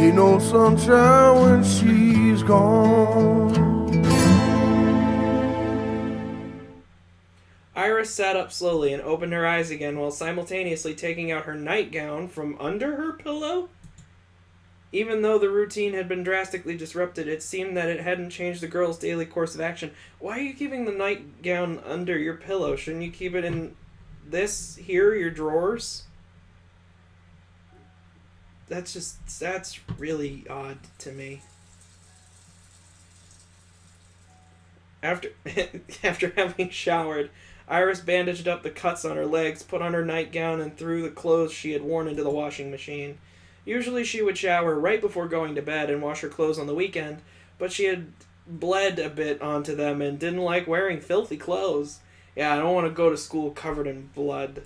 ain't no sunshine when she's gone. Iris sat up slowly and opened her eyes again while simultaneously taking out her nightgown from under her pillow. Even though the routine had been drastically disrupted, it seemed that it hadn't changed the girl's daily course of action. Why are you keeping the nightgown under your pillow? Shouldn't you keep it in this here, your drawers? That's really odd to me. After having showered, Iris bandaged up the cuts on her legs, put on her nightgown, and threw the clothes she had worn into the washing machine. Usually she would shower right before going to bed and wash her clothes on the weekend, but she had bled a bit onto them and didn't like wearing filthy clothes. Yeah, I don't want to go to school covered in blood.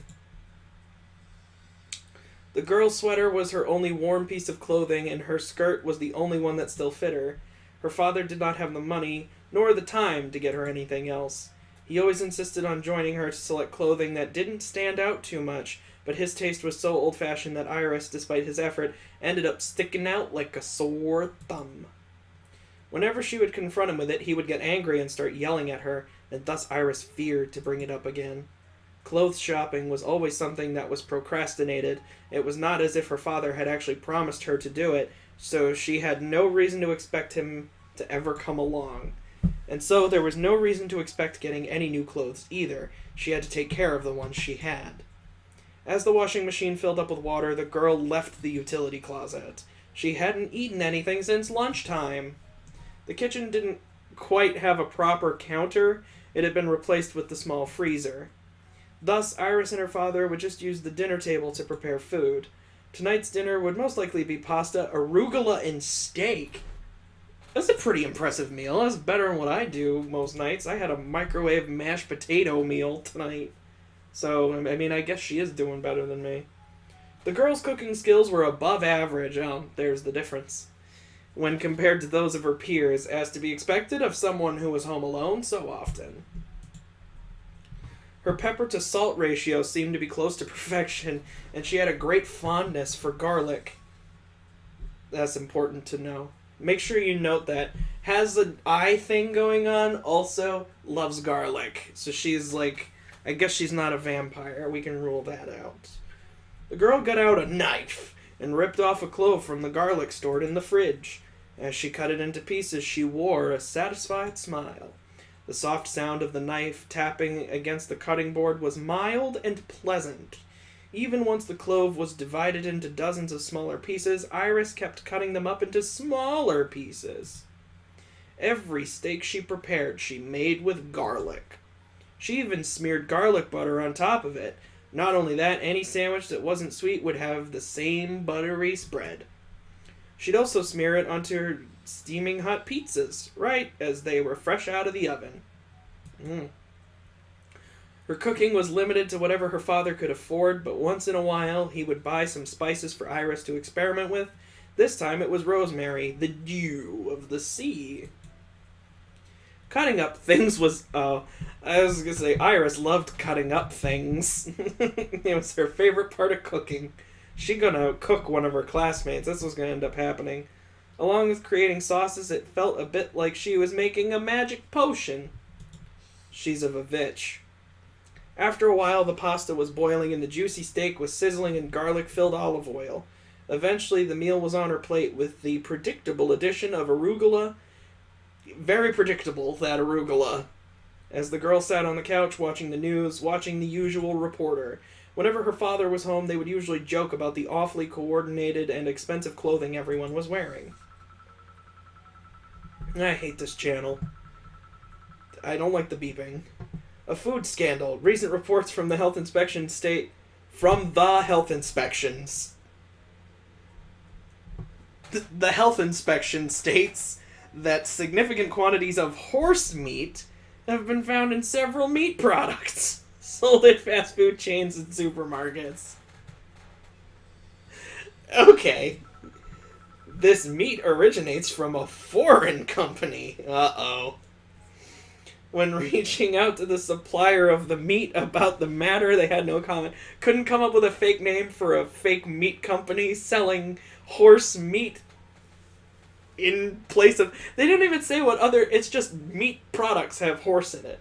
The girl's sweater was her only warm piece of clothing, and her skirt was the only one that still fit her. Her father did not have the money, nor the time, to get her anything else. He always insisted on joining her to select clothing that didn't stand out too much, but his taste was so old-fashioned that Iris, despite his effort, ended up sticking out like a sore thumb. Whenever she would confront him with it, he would get angry and start yelling at her, and thus Iris feared to bring it up again. Clothes shopping was always something that was procrastinated. It was not as if her father had actually promised her to do it, so she had no reason to expect him to ever come along. And so there was no reason to expect getting any new clothes either. She had to take care of the ones she had. As the washing machine filled up with water, the girl left the utility closet. She hadn't eaten anything since lunchtime. The kitchen didn't quite have a proper counter. It had been replaced with the small freezer. Thus, Iris and her father would just use the dinner table to prepare food. Tonight's dinner would most likely be pasta, arugula, and steak. That's a pretty impressive meal. That's better than what I do most nights. I had a microwave mashed potato meal tonight. So, I mean, I guess she is doing better than me. The girl's cooking skills were above average. Oh, there's the difference. When compared to those of her peers, as to be expected of someone who was home alone so often. Her pepper to salt ratio seemed to be close to perfection, and she had a great fondness for garlic. That's important to know. Make sure you note that. Has an eye thing going on, also loves garlic. So she's like, I guess she's not a vampire. We can rule that out. The girl got out a knife and ripped off a clove from the garlic stored in the fridge. As she cut it into pieces, she wore a satisfied smile. The soft sound of the knife tapping against the cutting board was mild and pleasant. Even once the clove was divided into dozens of smaller pieces, Iris kept cutting them up into smaller pieces. Every steak she prepared, she made with garlic. She even smeared garlic butter on top of it. Not only that, any sandwich that wasn't sweet would have the same buttery spread. She'd also smear it onto her steaming hot pizzas, right as they were fresh out of the oven. Her cooking was limited to whatever her father could afford, but once in a while he would buy some spices for Iris to experiment with. This time it was rosemary, the dew of the sea. Cutting up things was, I was going to say, Iris loved cutting up things. It was her favorite part of cooking. She gonna cook one of her classmates. That's what's gonna end up happening. Along with creating sauces, it felt a bit like she was making a magic potion. She's of a vitch. After a while, the pasta was boiling and the juicy steak was sizzling in garlic-filled olive oil. Eventually, the meal was on her plate with the predictable addition of arugula. Very predictable, that arugula. As the girl sat on the couch watching the news, watching the usual reporter. Whenever her father was home, they would usually joke about the awfully coordinated and expensive clothing everyone was wearing. I hate this channel. I don't like the beeping. A food scandal. Recent reports from the health inspection state... From the health inspections. The health inspection states that significant quantities of horse meat have been found in several meat products sold at fast food chains and supermarkets. Okay. This meat originates from a foreign company. Uh-oh. When reaching out to the supplier of the meat about the matter, they had no comment. Couldn't come up with a fake name for a fake meat company selling horse meat in place of... They didn't even say what other... It's just meat products have horse in it.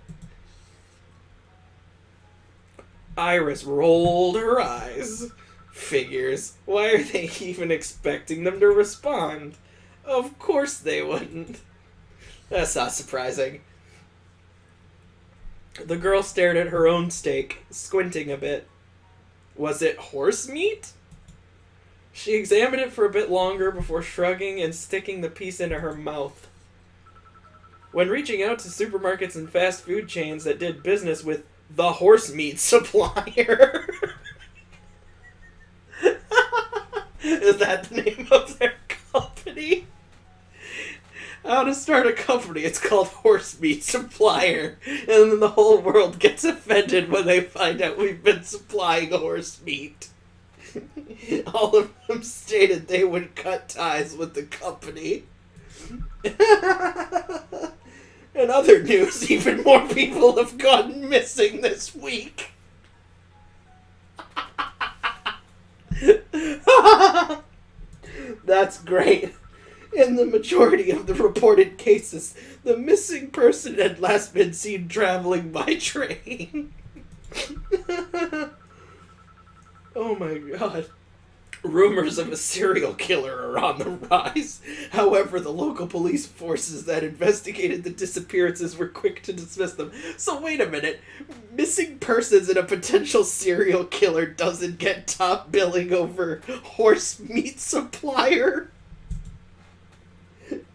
Iris rolled her eyes. Figures. Why are they even expecting them to respond? Of course they wouldn't. That's not surprising. The girl stared at her own steak, squinting a bit. Was it horse meat? She examined it for a bit longer before shrugging and sticking the piece into her mouth. When reaching out to supermarkets and fast food chains that did business with the horse meat supplier... Is that the name of their company? How to start a company, it's called Horse Meat Supplier. And then the whole world gets offended when they find out we've been supplying horse meat. All of them stated they would cut ties with the company. In other news, even more people have gone missing this week. That's great. In the majority of the reported cases, the missing person had last been seen traveling by train. Oh my god. Rumors of a serial killer are on the rise. However, the local police forces that investigated the disappearances were quick to dismiss them. So wait a minute. Missing persons and a potential serial killer doesn't get top billing over horse meat supplier?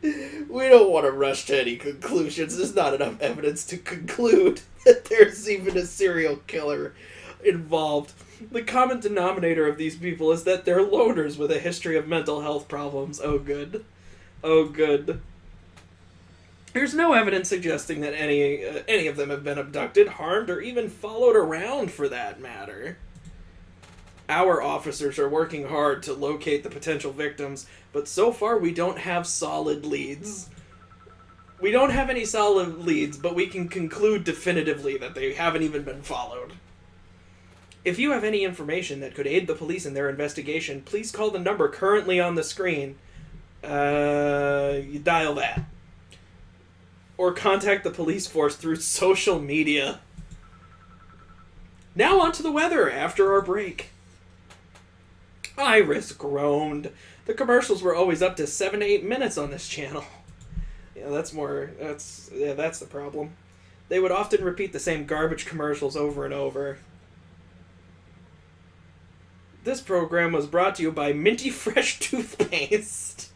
We don't want to rush to any conclusions. There's not enough evidence to conclude that there's even a serial killer involved. The common denominator of these people is that they're loners with a history of mental health problems. Oh, good. Oh, good. There's no evidence suggesting that any of them have been abducted, harmed, or even followed around for that matter. Our officers are working hard to locate the potential victims, but so far we don't have solid leads. We don't have any solid leads, but we can conclude definitively that they haven't even been followed. If you have any information that could aid the police in their investigation, please call the number currently on the screen. You dial that. Or contact the police force through social media. Now on to the weather after our break. Iris groaned. The commercials were always up to 7 to 8 minutes on this channel. Yeah, that's the problem. They would often repeat the same garbage commercials over and over. This program was brought to you by Minty Fresh Toothpaste.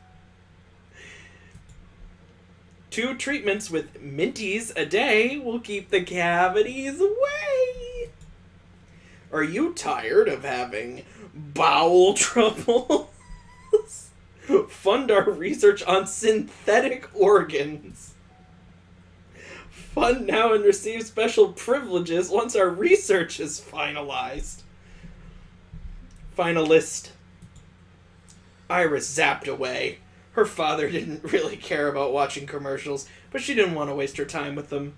2 treatments with Minties a day will keep the cavities away. Are you tired of having bowel troubles? Fund our research on synthetic organs. Fund now and receive special privileges once our research is finalized. Finalist. Iris zapped away. Her father didn't really care about watching commercials, but she didn't want to waste her time with them.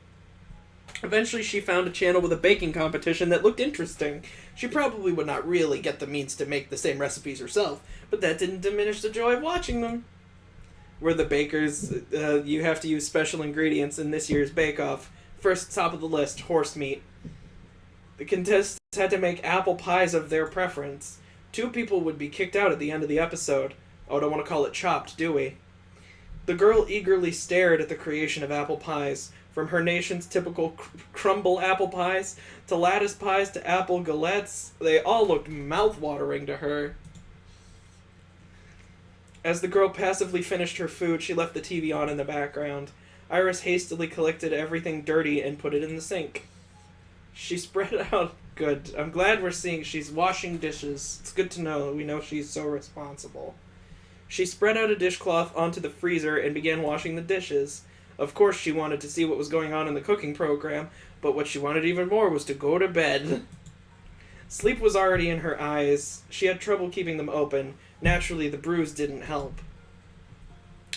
Eventually she found a channel with a baking competition that looked interesting. She probably would not really get the means to make the same recipes herself, but that didn't diminish the joy of watching them. We're the bakers. You have to use special ingredients in this year's bake-off. First, top of the list, horse meat. The contestants had to make apple pies of their preference. 2 people would be kicked out at the end of the episode. Oh, don't want to call it chopped, do we? The girl eagerly stared at the creation of apple pies. From her nation's typical crumble apple pies, to lattice pies, to apple galettes, they all looked mouth-watering to her. As the girl passively finished her food, she left the TV on in the background. Iris hastily collected everything dirty and put it in the sink. She spread out... Good. I'm glad we're seeing she's washing dishes. It's good to know. We know she's so responsible. She spread out a dishcloth onto the freezer and began washing the dishes. Of course, she wanted to see what was going on in the cooking program, but what she wanted even more was to go to bed. Sleep was already in her eyes. She had trouble keeping them open. Naturally, the bruise didn't help.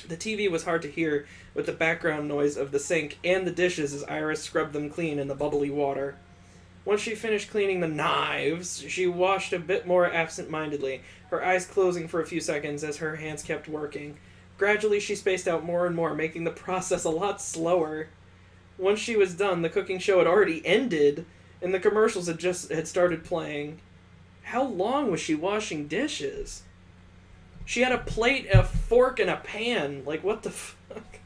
The TV was hard to hear with the background noise of the sink and the dishes as Iris scrubbed them clean in the bubbly water. Once she finished cleaning the knives, she washed a bit more absent-mindedly, her eyes closing for a few seconds as her hands kept working. Gradually, she spaced out more and more, making the process a lot slower. Once she was done, the cooking show had already ended, and the commercials had started playing. How long was she washing dishes? She had a plate, a fork, and a pan. Like, what the fuck?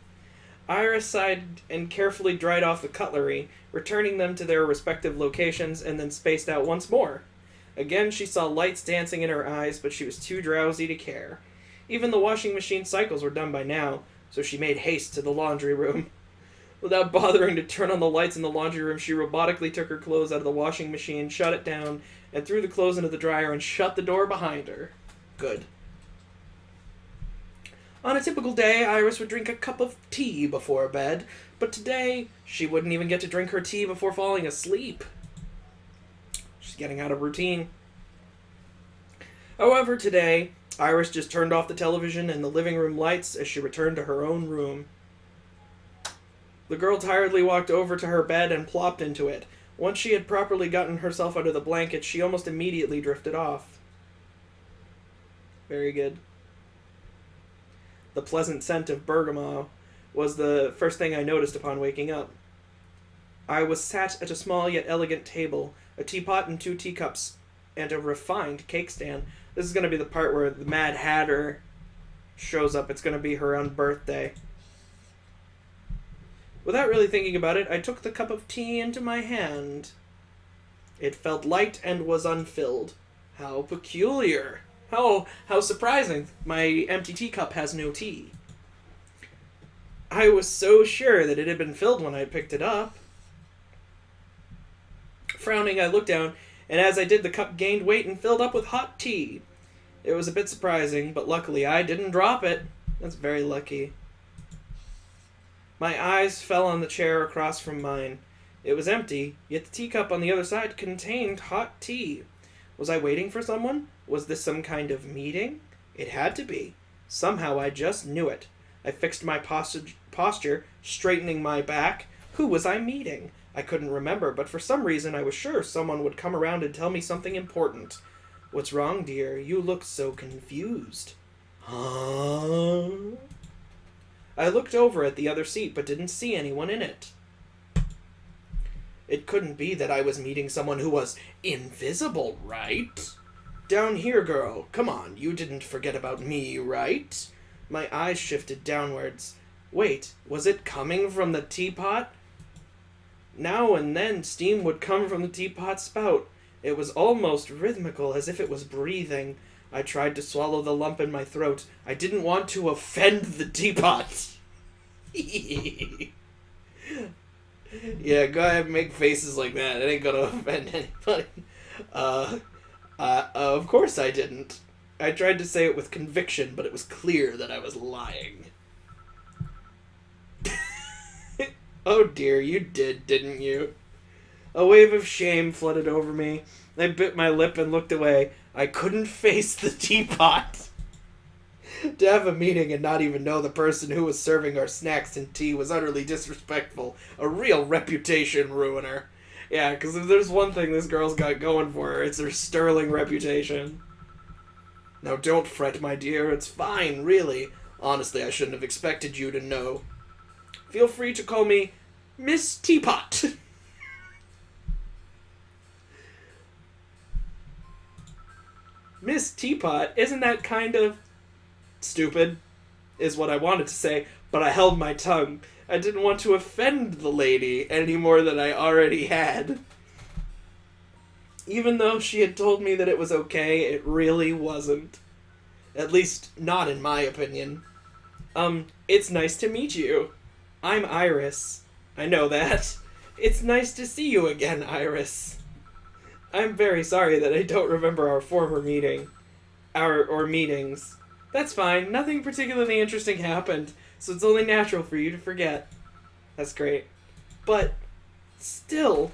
Iris sighed and carefully dried off the cutlery, returning them to their respective locations, and then spaced out once more. Again, she saw lights dancing in her eyes, but she was too drowsy to care. Even the washing machine cycles were done by now, so she made haste to the laundry room. Without bothering to turn on the lights in the laundry room, she robotically took her clothes out of the washing machine, shut it down, and threw the clothes into the dryer and shut the door behind her. Good. On a typical day, Iris would drink a cup of tea before bed, but today, she wouldn't even get to drink her tea before falling asleep. She's getting out of routine. However, today, Iris just turned off the television and the living room lights as she returned to her own room. The girl tiredly walked over to her bed and plopped into it. Once she had properly gotten herself out of the blanket, she almost immediately drifted off. Very good. The pleasant scent of bergamot was the first thing I noticed upon waking up. I was sat at a small yet elegant table, a teapot and 2 teacups, and a refined cake stand. This is going to be the part where the Mad Hatter shows up. It's going to be her own birthday. Without really thinking about it, I took the cup of tea into my hand. It felt light and was unfilled. How peculiar. How surprising. My empty teacup has no tea. I was so sure that it had been filled when I picked it up. Frowning, I looked down, and as I did, the cup gained weight and filled up with hot tea. It was a bit surprising, but luckily I didn't drop it. That's very lucky. My eyes fell on the chair across from mine. It was empty, yet the teacup on the other side contained hot tea. Was I waiting for someone? Was this some kind of meeting? It had to be. Somehow I just knew it. I fixed my posture, straightening my back. Who was I meeting? I couldn't remember, but for some reason I was sure someone would come around and tell me something important. What's wrong, dear? You look so confused. Huh? I looked over at the other seat, but didn't see anyone in it. It couldn't be that I was meeting someone who was invisible, right? Down here, girl. Come on, you didn't forget about me, right? My eyes shifted downwards. Wait, was it coming from the teapot? Now and then steam would come from the teapot spout. It was almost rhythmical, as if it was breathing. I tried to swallow the lump in my throat. I didn't want to offend the teapot. Yeah, go ahead and make faces like that. It ain't gonna offend anybody. Of course I didn't. I tried to say it with conviction, but it was clear that I was lying. Oh dear, you did, didn't you? A wave of shame flooded over me. I bit my lip and looked away. I couldn't face the teapot. To have a meeting and not even know the person who was serving our snacks and tea was utterly disrespectful. A real reputation ruiner. Yeah, because if there's one thing this girl's got going for her, it's her sterling reputation. Now don't fret, my dear. It's fine, really. Honestly, I shouldn't have expected you to know. Feel free to call me Miss Teapot. Miss Teapot? Isn't that kind of stupid? Is what I wanted to say, but I held my tongue. I didn't want to offend the lady any more than I already had. Even though she had told me that it was okay, it really wasn't. At least, not in my opinion. It's nice to meet you. I'm Iris. I know that. It's nice to see you again, Iris. I'm very sorry that I don't remember our former meeting. Or meetings. That's fine. Nothing particularly interesting happened, so it's only natural for you to forget. That's great. But, still...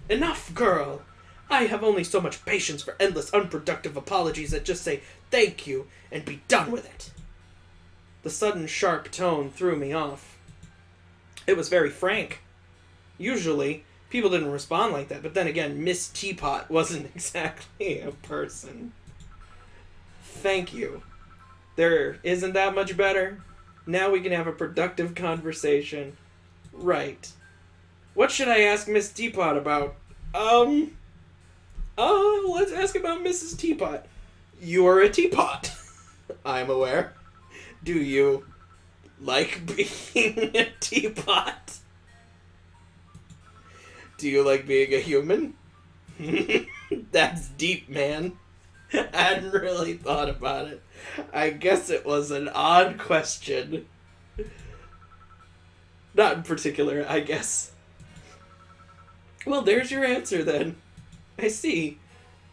Enough, girl! I have only so much patience for endless, unproductive apologies that just say thank you and be done with it. The sudden, sharp tone threw me off. It was very frank. Usually, people didn't respond like that, but then again, Miss Teapot wasn't exactly a person. Thank you. There, isn't that much better? Now we can have a productive conversation. Right. What should I ask Miss Teapot about? Let's ask about Mrs. Teapot. You are a teapot. I'm aware. Do you like being a teapot? Do you like being a human? That's deep, man. I hadn't really thought about it. I guess it was an odd question. Not in particular, I guess. Well, there's your answer then. I see.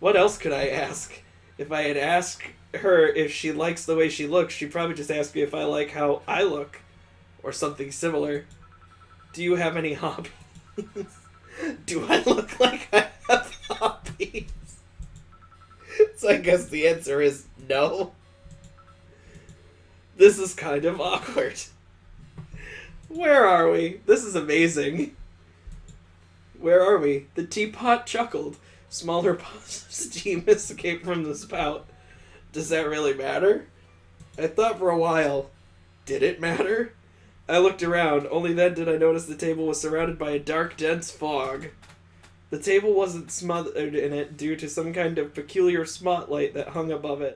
What else could I ask? If I had asked her if she likes the way she looks, she'd probably just ask me if I like how I look. Or something similar. Do you have any hobbies? Do I look like I have hobbies? So I guess the answer is no. This is kind of awkward. Where are we? This is amazing. Where are we? The teapot chuckled. Smaller puffs of steam escaped from the spout. Does that really matter? I thought for a while. Did it matter? I looked around. Only then did I notice the table was surrounded by a dark, dense fog. The table wasn't smothered in it due to some kind of peculiar spotlight that hung above it.